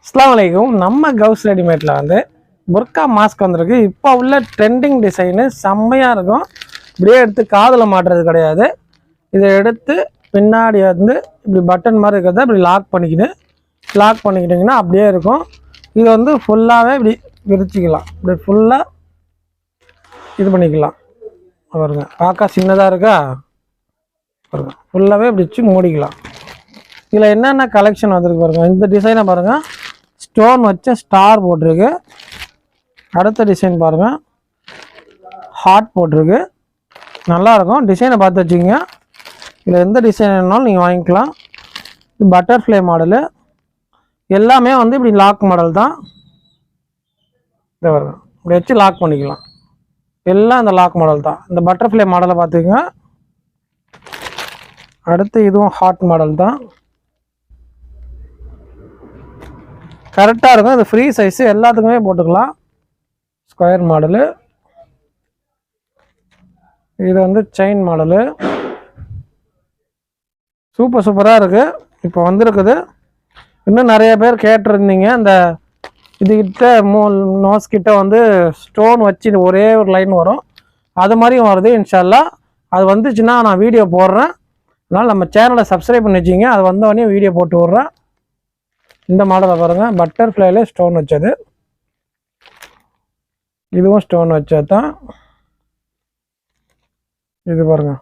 அஸ்ஸலாமு அலைக்கும். நம்ம கவுஸ் ரெடிமேட்ல வந்து புர்கா மாஸ்க் வந்திருக்கு. இப்போ உள்ள ட்ரெண்டிங் டிசைனு செம்மையாக இருக்கும். இப்படியே எடுத்து காதில் மாட்டுறது கிடையாது. இதை எடுத்து பின்னாடி வந்து இப்படி பட்டன் மாதிரி இருக்கிறத இப்படி லாக் பண்ணிக்கிட்டிங்கன்னா அப்படியே இருக்கும். இது வந்து ஃபுல்லாகவே இப்படி விரிச்சிக்கலாம். இப்படி ஃபுல்லாக இது பண்ணிக்கலாம். பாருங்க, பார்க்க சின்னதாக இருக்கா பாருங்க. ஃபுல்லாகவே இப்படி வச்சு மூடிக்கலாம். இதில் என்னென்ன கலெக்ஷன் வந்திருக்கு பாருங்கள். இந்த டிசைனை பாருங்கள், ஸ்டோன் வச்ச ஸ்டார் போட்டிருக்கு. அடுத்த டிசைன் பாருங்கள், ஹார்ட் போட்டிருக்கு. நல்லாயிருக்கும். டிசைனை பார்த்து வச்சுக்கிங்க. இதில் எந்த டிசைன் வேணாலும் நீங்கள் வாங்கிக்கலாம். இது பட்டர்ஃப்ளை மாடலு. எல்லாமே வந்து இப்படி லாக் மாடல் தான். இதை பாருங்க, இப்படி வச்சு லாக் பண்ணிக்கலாம். எல்லாம் இந்த லாக் மாடல் தான். இந்த பட்டர்ஃப்ளை மாடலை பார்த்துக்கங்க. அடுத்து இதுவும் ஹார்ட் மாடல் தான். கரெக்டாக இருக்கும். இது ஃப்ரீ சைஸு, எல்லாத்துக்குமே போட்டுக்கலாம். Square model. இது வந்து செயின் மாடலு. சூப்பராக இருக்குது. இப்போ வந்திருக்குது. இன்னும் நிறைய பேர் கேட்டிருந்தீங்க. இந்த இதுகிட்ட நோஸ் கிட்ட வந்து ஸ்டோன் வச்சு ஒரே ஒரு லைன் வரும், அது மாதிரியும் வருது. இன்ஷால்லா அது வந்துச்சுன்னா நான் வீடியோ போடுறேன். அதனால் நம்ம சேனலை சப்ஸ்கிரைப் பண்ணி வச்சிங்க. அது வந்தவொடனே வீடியோ போட்டு விட்றேன். இந்த மாடலை பாருங்கள், பட்டர்ஃப்ளைல ஸ்டோன் வச்சது. இதுவும் ஸ்டோன் வச்சது தான். இது பாருங்கள்,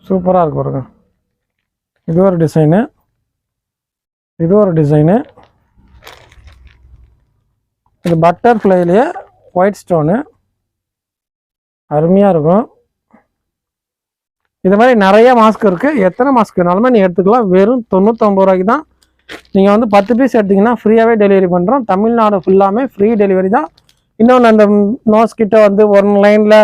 சூப்பராக இருக்கு பாருங்க. இது ஒரு டிசைனு, இது ஒரு டிசைனு. இது பட்டர்ஃப்ளைலேயே ஒயிட் ஸ்டோனு, அருமையாக இருக்கும். இது மாதிரி நிறைய மாஸ்க் இருக்குது. எத்தனை மாஸ்க் வேணாலுமே நீங்கள் எடுத்துக்கலாம். வெறும் 99 ரூபாய்க்கு தான். நீங்கள் வந்து 10 பீஸ் எடுத்திங்கன்னா ஃப்ரீயாகவே டெலிவரி பண்ணுறோம். தமிழ்நாடு ஃபுல்லாமே ஃப்ரீ டெலிவரி தான். இன்னொன்று, அந்த நோஸ் கிட்ட வந்து ஒரு லைனில்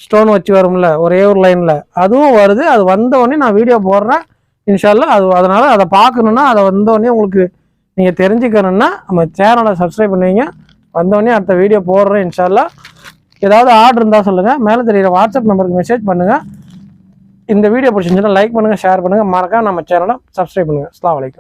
ஸ்டோன் வச்சு வரும்ல, ஒரே ஒரு லைனில், அதுவும் வருது. அது வந்தோடனே நான் வீடியோ போடுறேன் இன்ஷால்லா. அதனால் அதை பார்க்கணுன்னா, அதை வந்தோடனே உங்களுக்கு நீங்கள் தெரிஞ்சுக்கணுன்னா நம்ம சேனலை சப்ஸ்கிரைப் பண்ணுவீங்க. வந்தோடனே அடுத்த வீடியோ போடுறேன் இன்ஷால்லா. ஏதாவது ஆர்டர் இருந்தால் சொல்லுங்கள். மேலே தெரியுற வாட்ஸ்அப் நம்பருக்கு மெசேஜ் பண்ணுங்கள். இந்த வீடியோ பிடிச்சிருந்துச்சுன்னா லைக் பண்ணுங்கள், ஷேர் பண்ணுங்கள். மறக்காம நம்ம சேனலை சப்ஸ்கிரைப் பண்ணுங்கள். அஸ்ஸலாமு அலைக்கும்.